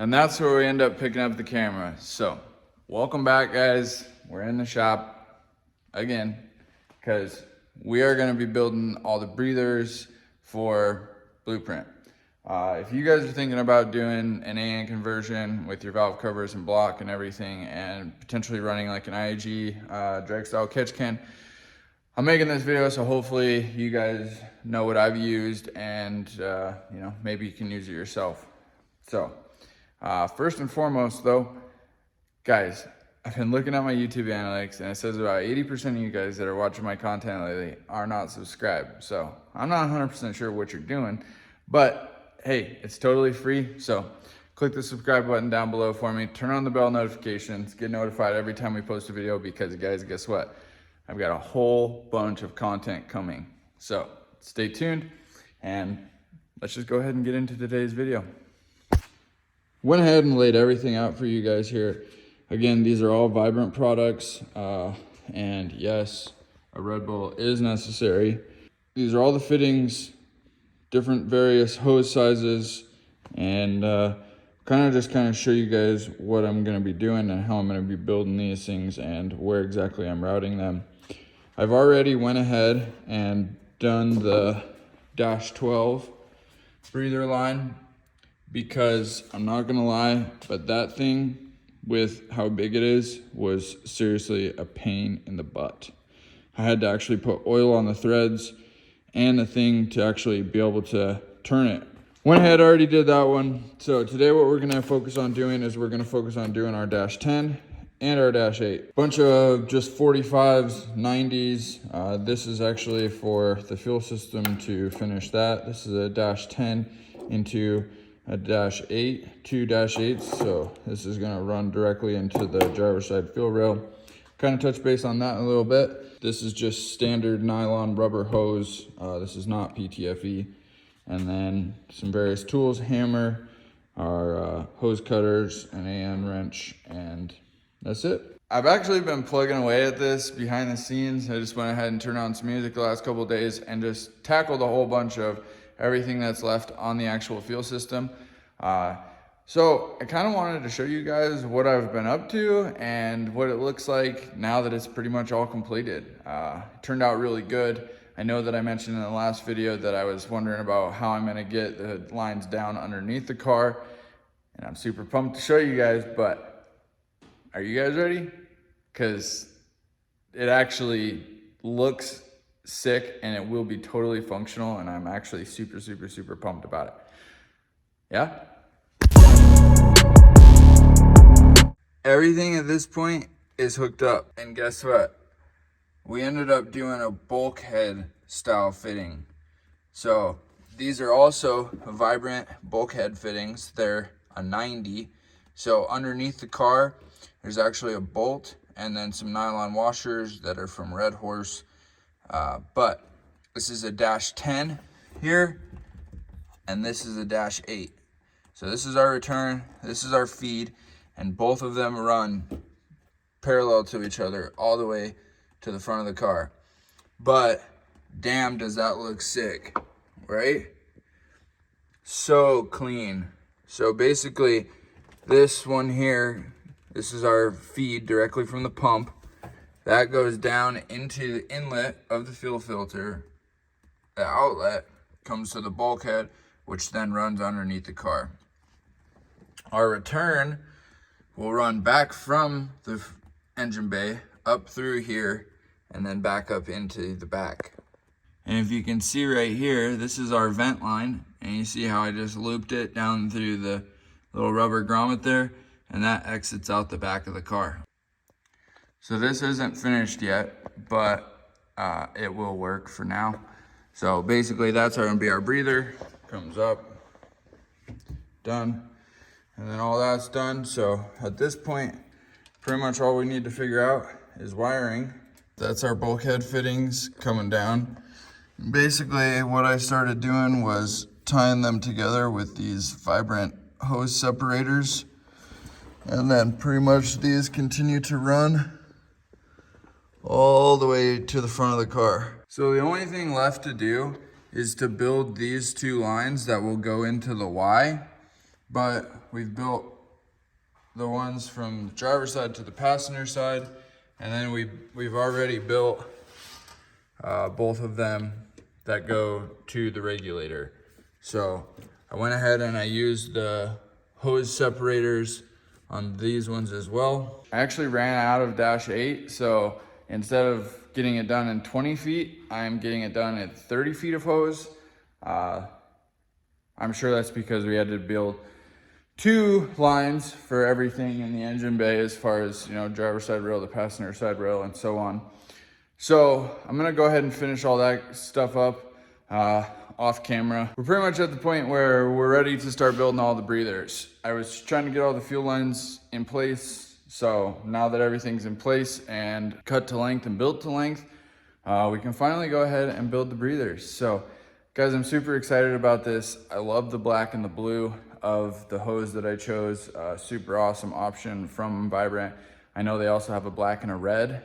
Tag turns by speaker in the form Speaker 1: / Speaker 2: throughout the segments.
Speaker 1: And that's where we end up picking up the camera. So welcome back, guys. We're in the shop again because we are going to be building all the breathers for Blueprint. If you guys are thinking about doing an AN conversion with your valve covers and block and everything, and potentially running like an IAG drag style catch can, I'm making this video so hopefully you guys know what I've used, and you know, maybe you can use it yourself. So first and foremost though, guys, I've been looking at my YouTube analytics and it says about 80% of you guys that are watching my content lately are not subscribed. So I'm not 100% sure what you're doing, but hey, it's totally free. So click the subscribe button down below for me. Turn on the bell notifications. Get notified every time we post a video, because guys, guess what? I've got a whole bunch of content coming. So stay tuned and let's just go ahead and get into today's video. Went ahead and laid everything out for you guys here. Again, these are all Vibrant products, and yes, a Red Bull is necessary. These are all the fittings, different various hose sizes, and kind of show you guys what I'm going to be doing and how I'm going to be building these things and where exactly I'm routing them. I've already went ahead and done the -12 breather line, because I'm not gonna lie, but that thing, with how big it is, was seriously a pain in the butt. I had to actually put oil on the threads and the thing to actually be able to turn it. Went ahead, already did that one. So today what we're gonna focus on doing is we're gonna focus on doing our -10 and our -8. Bunch of just 45s, 90s. This is actually for the fuel system to finish that. This is a -10 into a -8, 2 -8s. So this is gonna run directly into the driver's side fuel rail. Kind of touch base on that in a little bit. This is just standard nylon rubber hose. This is not PTFE. And then some various tools, hammer, our hose cutters, an AN wrench, and that's it. I've actually been plugging away at this behind the scenes. I just went ahead and turned on some music the last couple of days and just tackled a whole bunch of everything that's left on the actual fuel system. So I kind of wanted to show you guys what I've been up to and what it looks like now that it's pretty much all completed. It turned out really good. I know that I mentioned in the last video that I was wondering about how I'm gonna get the lines down underneath the car, and I'm super pumped to show you guys, but are you guys ready? Because it actually looks sick and it will be totally functional, and I'm actually super pumped about it. Yeah? Everything at this point is hooked up, and guess what? We ended up doing a bulkhead style fitting. So these are also Vibrant bulkhead fittings. They're a 90. So underneath the car, there's actually a bolt and then some nylon washers that are from Red Horse. But this is a -10 here, and this is a -8. So this is our return, this is our feed, and both of them run parallel to each other all the way to the front of the car. But damn, does that look sick, right? So clean. So basically this one here, this is our feed directly from the pump. That goes down into the inlet of the fuel filter. The outlet comes to the bulkhead, which then runs underneath the car. Our return will run back from the engine bay up through here and then back up into the back. And if you can see right here, this is our vent line, and you see how I just looped it down through the little rubber grommet there, and that exits out the back of the car. So this isn't finished yet, but it will work for now. So basically that's gonna be our breather. Comes up, done, and then all that's done. So at this point, pretty much all we need to figure out is wiring. That's our bulkhead fittings coming down. Basically what I started doing was tying them together with these Vibrant hose separators, and then pretty much these continue to run all the way to the front of the car. So the only thing left to do is to build these two lines that will go into the Y, but we've built the ones from the driver's side to the passenger side, and then we've already built both of them that go to the regulator. So I went ahead and I used the hose separators on these ones as well. I actually ran out of dash 8, so instead of getting it done in 20 feet, I'm getting it done at 30 feet of hose. I'm sure that's because we had to build 2 lines for everything in the engine bay, as far as, you know, driver's side rail, the passenger side rail, and so on. So I'm gonna go ahead and finish all that stuff up off camera. We're pretty much at the point where we're ready to start building all the breathers. I was trying to get all the fuel lines in place, so now that everything's in place and cut to length and built to length, we can finally go ahead and build the breathers. So guys, I'm super excited about this. I love the black and the blue of the hose that I chose. Super awesome option from Vibrant. I know they also have a black and a red.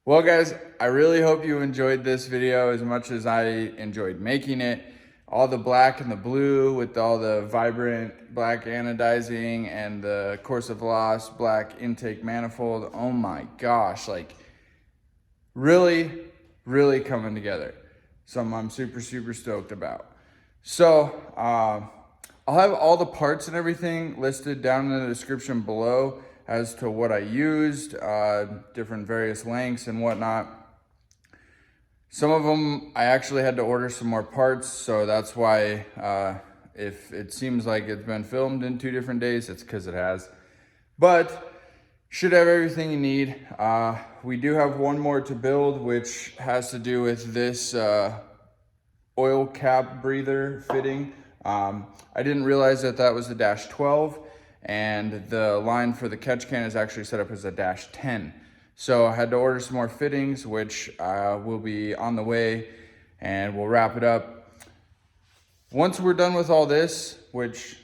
Speaker 1: Well guys, I really hope you enjoyed this video as much as I enjoyed making it. All the black and the blue with all the Vibrant black anodizing and the course of loss black intake manifold. Oh my gosh, like really coming together. Something I'm super stoked about. So I'll have all the parts and everything listed down in the description below as to what I used, different various lengths and whatnot. Some of them I actually had to order some more parts, so that's why if it seems like it's been filmed in 2 different days, it's because it has. But should have everything you need. We do have one more to build, which has to do with this oil cap breather fitting. I didn't realize that that was the dash 12. And the line for the catch can is actually set up as a dash 10. So I had to order some more fittings, which will be on the way, and we'll wrap it up. Once we're done with all this, which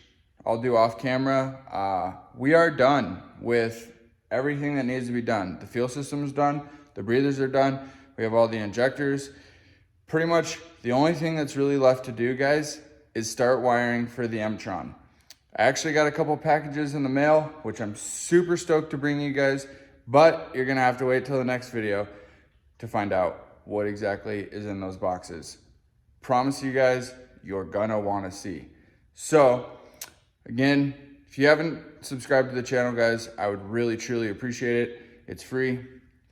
Speaker 1: I'll do off camera, we are done with everything that needs to be done. The fuel system is done, the breathers are done, we have all the injectors. Pretty much the only thing that's really left to do, guys, is start wiring for the M-Tron. I actually got a couple packages in the mail, which I'm super stoked to bring you guys, but you're gonna have to wait till the next video to find out what exactly is in those boxes. Promise you guys, you're gonna wanna see. So, again, if you haven't subscribed to the channel, guys, I would really, truly appreciate it. It's free.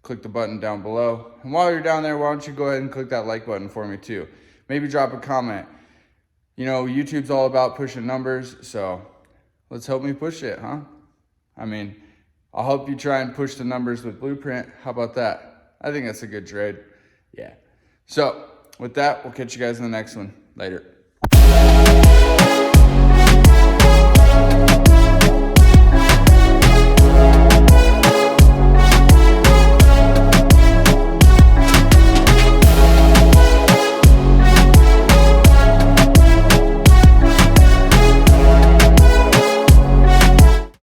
Speaker 1: Click the button down below. And while you're down there, why don't you go ahead and click that like button for me too. Maybe drop a comment. You know, YouTube's all about pushing numbers, so let's help me push it, huh? I mean, I'll help you try and push the numbers with Blueprint. How about that? I think that's a good trade. Yeah. So with that, we'll catch you guys in the next one. Later.